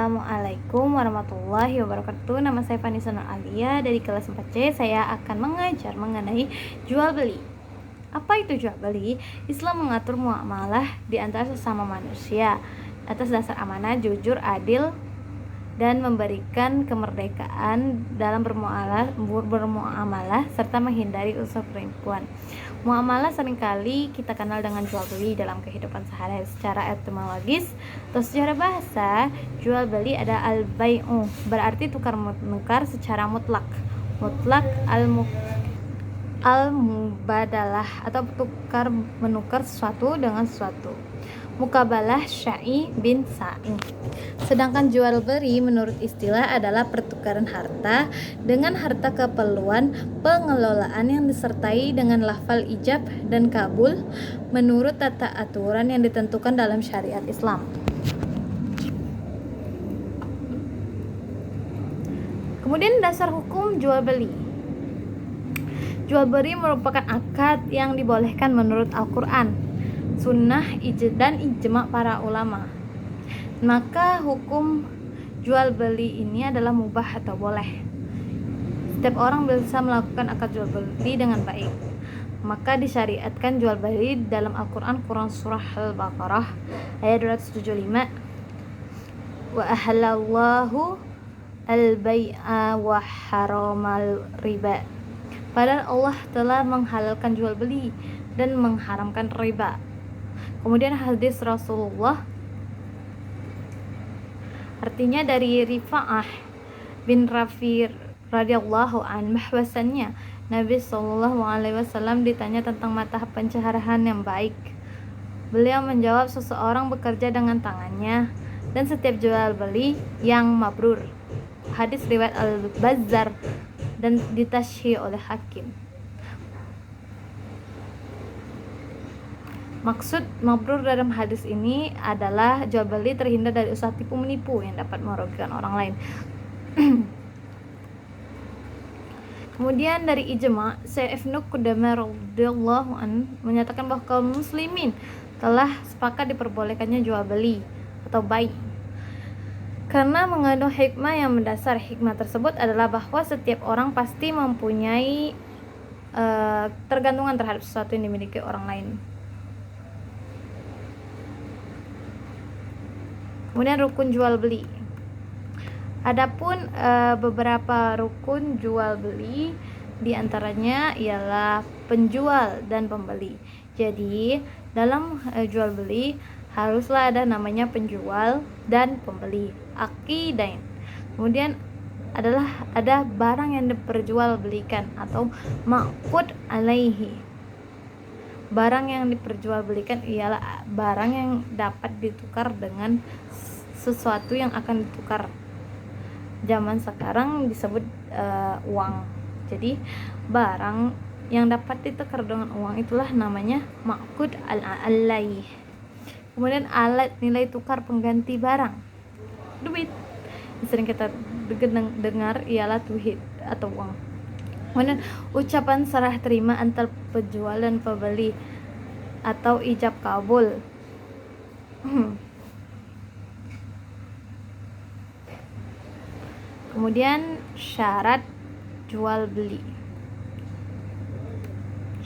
Assalamualaikum warahmatullahi wabarakatuh. Nama saya Vanessa Nur Alia dari kelas 4C. Saya akan mengajar mengenai jual beli. Apa itu jual beli? Islam mengatur muamalah di antara sesama manusia atas dasar amanah, jujur, adil, dan memberikan kemerdekaan dalam bermuamalah serta menghindari unsur penipuan. Muamalah seringkali kita kenal dengan jual beli dalam kehidupan sehari-hari. Secara etimologis atau secara bahasa, jual beli ada al-bai'u, berarti tukar menukar secara mutlak. Mutlak al-mubadalah atau tukar menukar sesuatu dengan sesuatu. Mukabalah syai bin sa'i. Sedangkan jual beli menurut istilah adalah pertukaran harta dengan harta keperluan pengelolaan yang disertai dengan lafal ijab dan kabul menurut tata aturan yang ditentukan dalam syariat Islam. Kemudian dasar hukum jual beli. Jual beli merupakan akad yang dibolehkan menurut Al-Quran, sunnah dan ijma para ulama. Maka hukum jual beli ini adalah mubah atau boleh. Setiap orang bisa melakukan akad jual beli dengan baik. Maka disyariatkan jual beli dalam Al-Quran, Quran surah Al-Baqarah ayat 275. Wa ahallallahu al-bai'a wa haramal riba. Padahal Allah telah menghalalkan jual beli dan mengharamkan riba. Kemudian hadis Rasulullah, artinya dari Rifa'ah bin Rafi radhiyallahu anhu, bahwasannya Nabi SAW ditanya tentang mata pencaharian yang baik. Beliau menjawab, seseorang bekerja dengan tangannya dan setiap jual beli yang mabrur. Hadis riwayat Al-Bazzar dan ditashih oleh Hakim. Maksud mabrur dalam hadis ini adalah jual beli terhindar dari usaha tipu menipu yang dapat merugikan orang lain. Kemudian dari ijma, Syekh Ibnu Qudamah radhiyallahu anhu menyatakan bahwa kaum muslimin telah sepakat diperbolehkannya jual beli atau bai. Karena mengandung hikmah yang mendasar. Hikmah tersebut adalah bahwa setiap orang pasti mempunyai tergantungan terhadap sesuatu yang dimiliki orang lain. Kemudian rukun jual beli. Adapun beberapa rukun jual beli diantaranya ialah penjual dan pembeli. Jadi dalam jual beli haruslah ada namanya penjual dan pembeli, aqidain. Kemudian ada barang yang diperjualbelikan atau ma'qud alaihi. Barang yang diperjualbelikan ialah barang yang dapat ditukar dengan sesuatu yang akan ditukar. Zaman sekarang disebut uang. Jadi barang yang dapat ditukar dengan uang itulah namanya ma'qud alaih. Kemudian alat nilai tukar pengganti barang, duit. Sering kita dengar ialah duit atau uang. Kemudian ucapan serah terima antar penjual dan pembeli atau ijab kabul. Kemudian syarat jual beli.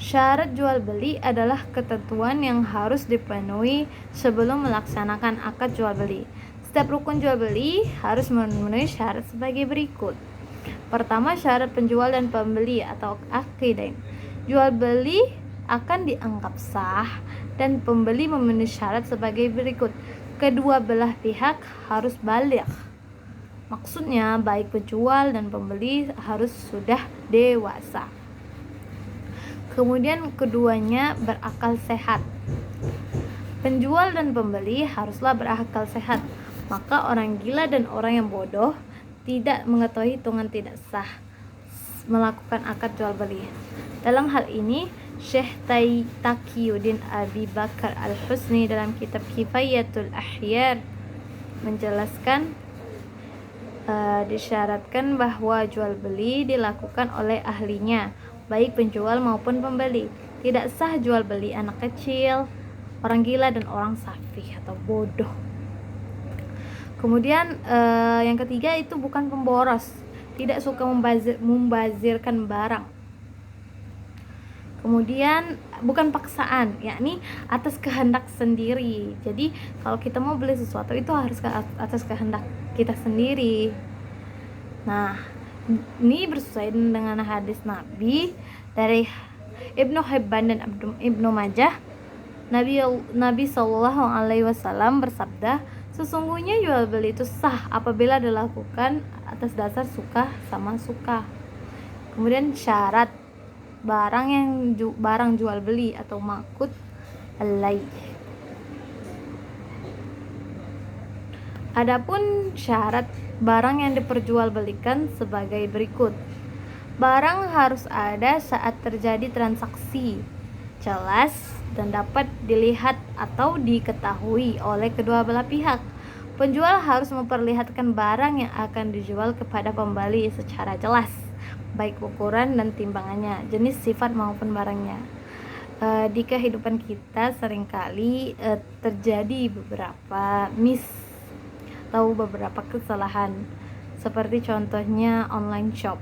Syarat jual beli adalah ketentuan yang harus dipenuhi sebelum melaksanakan akad jual beli. Setiap rukun jual beli harus memenuhi syarat sebagai berikut. Pertama, syarat penjual dan pembeli atau aqidain. Jual beli akan dianggap sah dan pembeli memenuhi syarat sebagai berikut. Kedua belah pihak harus baligh. Maksudnya baik penjual dan pembeli harus sudah dewasa. Kemudian keduanya berakal sehat. Penjual dan pembeli haruslah berakal sehat. Maka orang gila dan orang yang bodoh tidak mengetahui hitungan tidak sah melakukan akad jual beli. Dalam hal ini Syekh Taqiyuddin Abi Bakar Al-Husni dalam kitab Kifayatul Ahyar menjelaskan, disyaratkan bahwa jual beli dilakukan oleh ahlinya, baik penjual maupun pembeli. Tidak sah jual beli anak kecil, orang gila dan orang safih atau bodoh. Kemudian yang ketiga itu bukan pemboros, tidak suka membazirkan barang. Kemudian bukan paksaan, yakni atas kehendak sendiri. Jadi kalau kita mau beli sesuatu itu harus atas kehendak kita sendiri. Nah, ini bersesuaian dengan hadis Nabi dari Ibnu Hibban dan Ibnu Majah. Nabi Shallallahu Alaihi Wasallam bersabda, sesungguhnya jual beli itu sah apabila dilakukan atas dasar suka sama suka. Kemudian syarat barang jual beli atau maqud alaih. Adapun syarat barang yang diperjualbelikan sebagai berikut. Barang harus ada saat terjadi transaksi, jelas dan dapat dilihat atau diketahui oleh kedua belah pihak. Penjual harus memperlihatkan barang yang akan dijual kepada pembeli secara jelas, baik ukuran dan timbangannya, jenis, sifat maupun barangnya. Di kehidupan kita seringkali terjadi beberapa atau beberapa kesalahan, seperti contohnya online shop.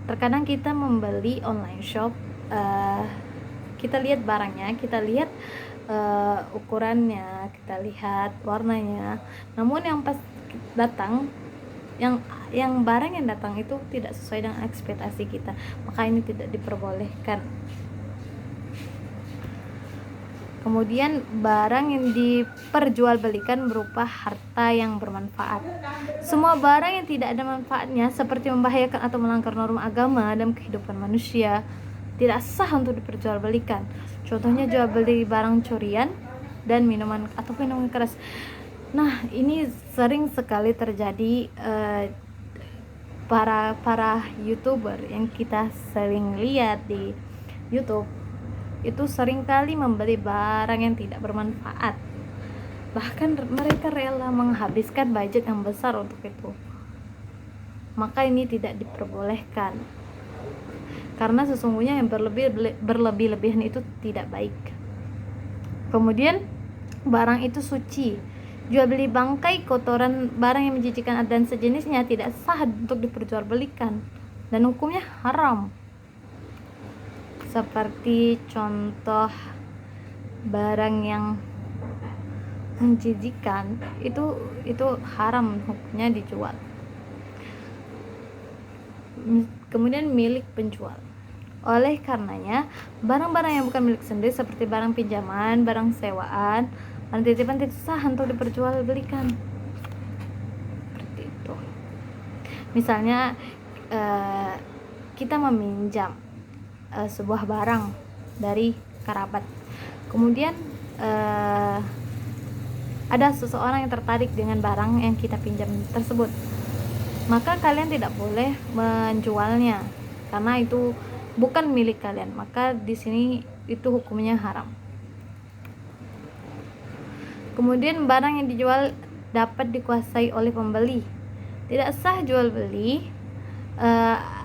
Terkadang kita membeli online shop, kita lihat barangnya, kita lihat ukurannya, kita lihat warnanya, namun yang pas datang, yang barang yang datang itu tidak sesuai dengan ekspektasi kita, maka ini tidak diperbolehkan. Kemudian barang yang diperjualbelikan berupa harta yang bermanfaat. Semua barang yang tidak ada manfaatnya, seperti membahayakan atau melanggar norma agama dan kehidupan manusia, tidak sah untuk diperjualbelikan. Contohnya jual beli barang curian dan minuman keras. Nah, ini sering sekali terjadi. Para YouTuber yang kita sering lihat di YouTube itu seringkali membeli barang yang tidak bermanfaat. Bahkan mereka rela menghabiskan budget yang besar untuk itu. Maka ini tidak diperbolehkan. Karena sesungguhnya yang berlebih-lebihan itu tidak baik. Kemudian barang itu suci. Jual beli bangkai, kotoran, barang yang menjijikan dan sejenisnya tidak sah untuk diperjualbelikan dan hukumnya haram. Seperti contoh barang yang menjijikan itu haram hukumnya dijual. Kemudian milik penjual. Oleh karenanya, barang-barang yang bukan milik sendiri seperti barang pinjaman, barang sewaan, barang titipan tidak sah untuk diperjualbelikan. Seperti itu. Misalnya kita meminjam sebuah barang dari kerabat. Kemudian ada seseorang yang tertarik dengan barang yang kita pinjam tersebut. Maka kalian tidak boleh menjualnya karena itu bukan milik kalian. Maka di sini itu hukumnya haram. Kemudian barang yang dijual dapat dikuasai oleh pembeli. Tidak sah jual beli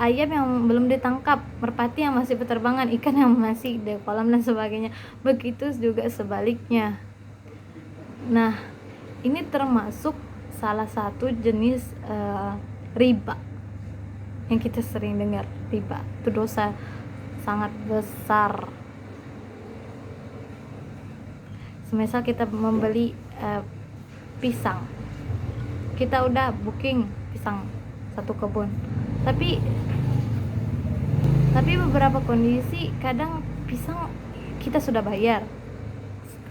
ayam yang belum ditangkap, merpati yang masih berterbangan, ikan yang masih di kolam dan sebagainya. Begitu juga sebaliknya. Nah, ini termasuk salah satu jenis riba yang kita sering dengar. Riba itu dosa sangat besar. Semisal kita membeli pisang, kita udah booking pisang satu kebun, tapi beberapa kondisi kadang pisang kita sudah bayar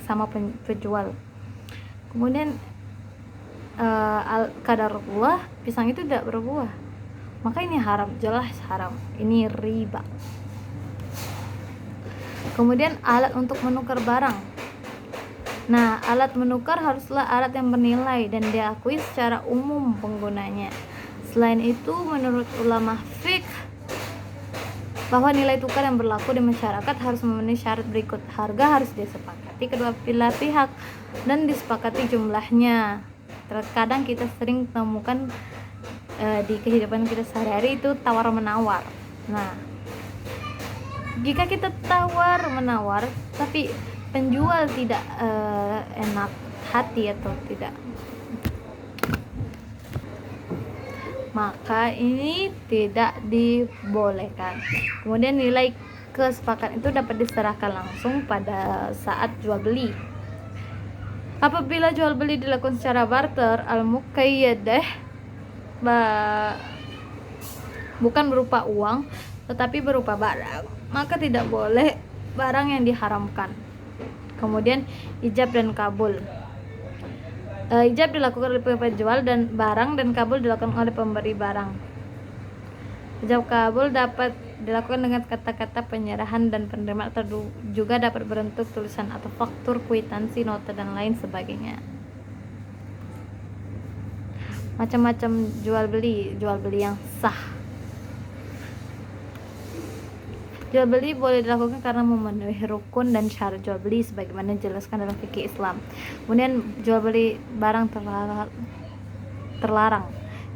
sama penjual, kemudian kadar buah pisang itu tidak berbuah, maka ini haram, jelas haram, ini riba. Kemudian alat untuk menukar barang. Nah, alat menukar haruslah alat yang bernilai dan diakui secara umum penggunanya. Selain itu, menurut ulama fiqh bahwa nilai tukar yang berlaku di masyarakat harus memenuhi syarat berikut. Harga harus disepakati kedua belah pihak dan disepakati jumlahnya. Terkadang kita sering temukan di kehidupan kita sehari-hari itu tawar-menawar. Nah, jika kita tawar-menawar tapi penjual tidak enak hati atau tidak maka ini tidak dibolehkan. Kemudian nilai kesepakatan itu dapat diserahkan langsung pada saat jual beli. Apabila jual beli dilakukan secara barter, al-muqayyadah bukan berupa uang tetapi berupa barang, maka tidak boleh barang yang diharamkan. Kemudian ijab dan kabul. Ijab dilakukan oleh penjual dan barang, dan kabul dilakukan oleh pemberi barang. Ijab kabul dapat dilakukan dengan kata-kata penyerahan dan penerimaan, atau juga dapat berbentuk tulisan atau faktur, kwitansi, nota dan lain sebagainya. Macam-macam jual beli yang sah. Jual beli boleh dilakukan karena memenuhi rukun dan syarat jual beli sebagaimana dijelaskan dalam fikih Islam. Kemudian jual beli barang terlarang.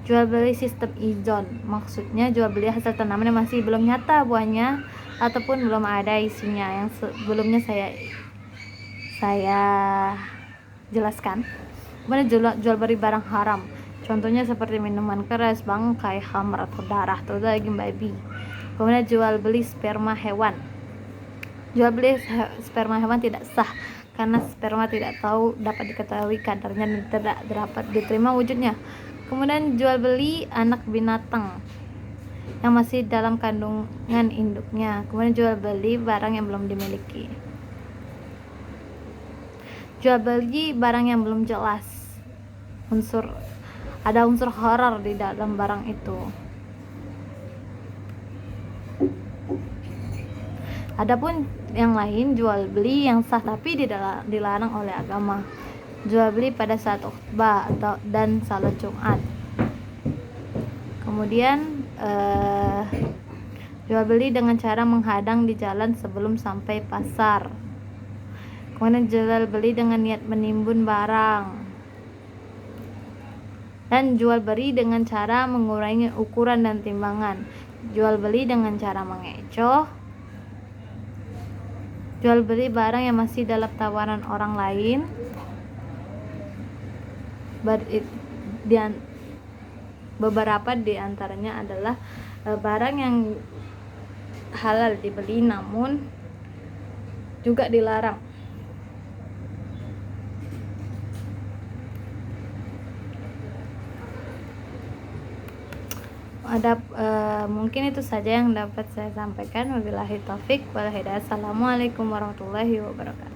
Jual beli sistem izon, maksudnya jual beli hasil tanaman yang masih belum nyata buahnya ataupun belum ada isinya, yang sebelumnya saya jelaskan. Kemudian jual beli barang haram, contohnya seperti minuman keras, bangkai, khamr atau darah atau daging babi. Kemudian jual beli sperma hewan. Jual beli sperma hewan tidak sah karena sperma tidak dapat diketahui kadarnya dan tidak dapat diterima wujudnya. Kemudian jual beli anak binatang yang masih dalam kandungan induknya. Kemudian jual beli barang yang belum dimiliki. Jual beli barang yang belum jelas. Ada unsur horor di dalam barang itu. Adapun yang lain, jual beli yang sah tapi dilarang oleh agama. Jual beli pada saat khutbah dan salat Jumat. Kemudian jual beli dengan cara menghadang di jalan sebelum sampai pasar. Kemudian jual beli dengan niat menimbun barang. Dan jual beli dengan cara mengurangi ukuran dan timbangan. Jual beli dengan cara mengecoh. Jual beli barang yang masih dalam tawaran orang lain. Beberapa di antaranya adalah barang yang halal dibeli namun juga dilarang. Mungkin itu saja yang dapat saya sampaikan. Wabillahi taufik wal hidayah. Assalamualaikum warahmatullahi wabarakatuh.